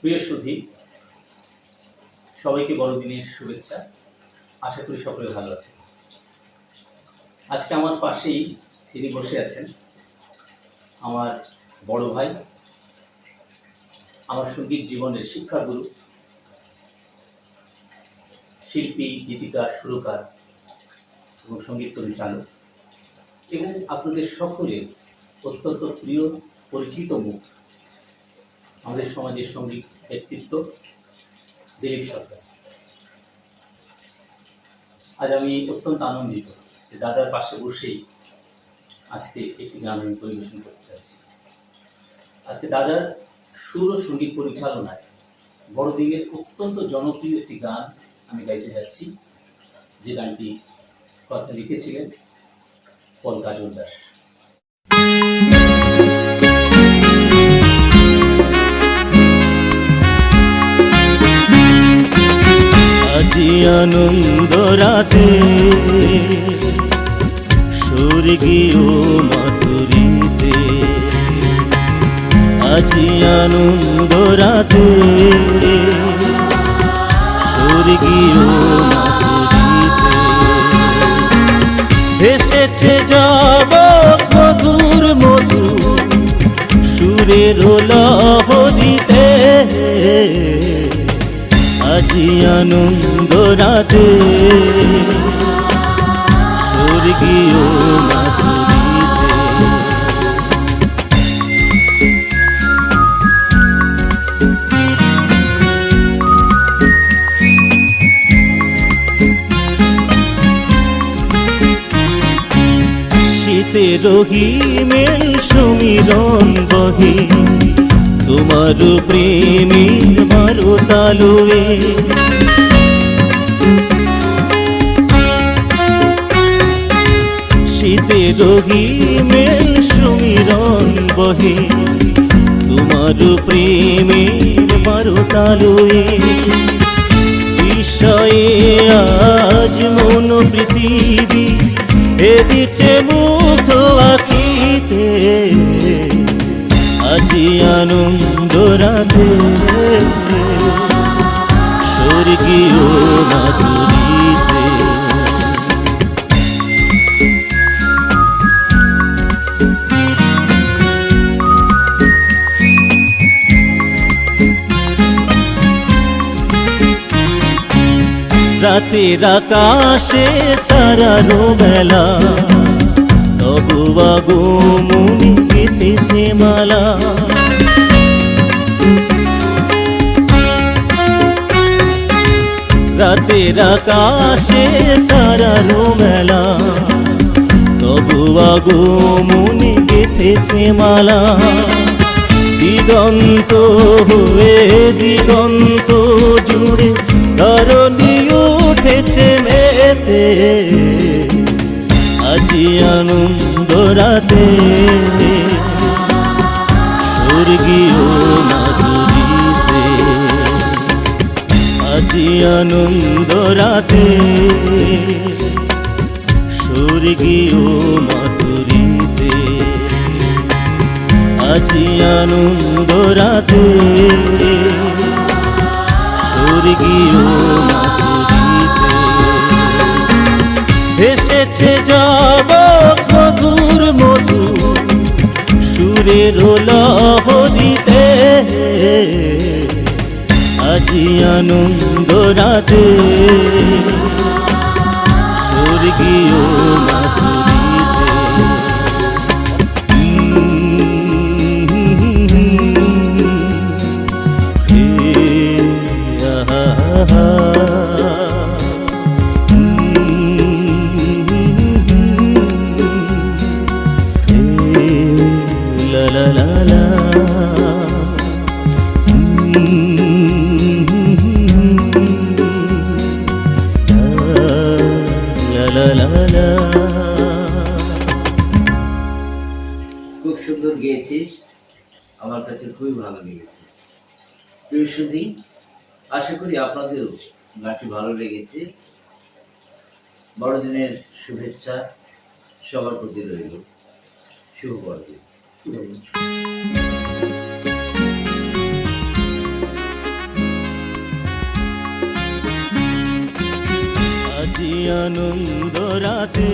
প্রিয় সুধী, সবাইকে বড়দিনের শুভেচ্ছা। আশা করি সকলে ভালো আছেন। আজকে আমার পাশেই তিনি বসে আছেন, আমার বড় ভাই, আমার সঙ্গীত জীবনের শিক্ষাগুরু, শিল্পী, গীতিকার, সুরকার এবং সঙ্গীত পরিচালক, এবং আপনাদের সকলের অত্যন্ত প্রিয় পরিচিত মুখ, আমাদের সমাজের সঙ্গীত ব্যক্তিত্ব দিলীপ সরকার। আজ আমি অত্যন্ত আনন্দিত যে দাদার পাশে বসেই আজকে একটি গান আমি পরিবেশন করতে চাইছি। আজকে দাদার সুর ও সঙ্গীত পরিচালনায় বড়দিনের অত্যন্ত জনপ্রিয় একটি গান আমি গাইতে যাচ্ছি, যে গানটি কথা লিখেছিলেন পল কাজল দাস। আজি আনন্দ রাতে স্বর্গীয় মাধুরীতে, আজি আনন্দ রাতে স্বর্গীয় মাধুরীতে, ভেসেছে জগৎ মধুর মধু সুরের লহরীতে, আজি আনন্দ রাতে স্বর্গীয় মাধুরীতে। শীতের হিমেল সমীরণ বহে তোমার প্রেমের মারতালুয়ে, শীতের হিমেল সমীরণ বহে তোমার প্রেমের মারতালুয়ে, বিষয়ে আজ মন পৃথিবী এদিছে মুগ্ধ আখিতে, আজি আনন্দ রাতে স্বর্গীয় মাধুরীতে। রাতের আকাশে তারার বেলা, তবু আগমনে গেঁথেছে মালা, রাতের আকাশে তারার মেলা, তবু আগমনে গেঁথেছে মালা, দিগন্ত হয়ে দিগন্ত জুড়ে ধরণী উঠেছে মেতে, আজি আনন্দ রাতে স্বর্গীয় মাধুরীতে, আজি আনন্দ রাতে স্বর্গীয় মাধুরীতে, আজি আনন্দ রাতে স্বর্গীয় মাধুরীতে, ভেসেছে জগৎ মধুর মধু সুরের লহরীতে, আজি আনন্দ রাতে স্বর্গীয় মাধুরীতে। La la la খুব সুন্দর গেয়েছিস, আমার কাছে খুবই ভালো লেগেছে। প্রিয় সুধী, আশা করি আপনাদেরও গানটি ভালো লেগেছে। বড়দিনের শুভেচ্ছা সবার প্রতি রইল। শুভ বড়দিন। আনন্দ রাতে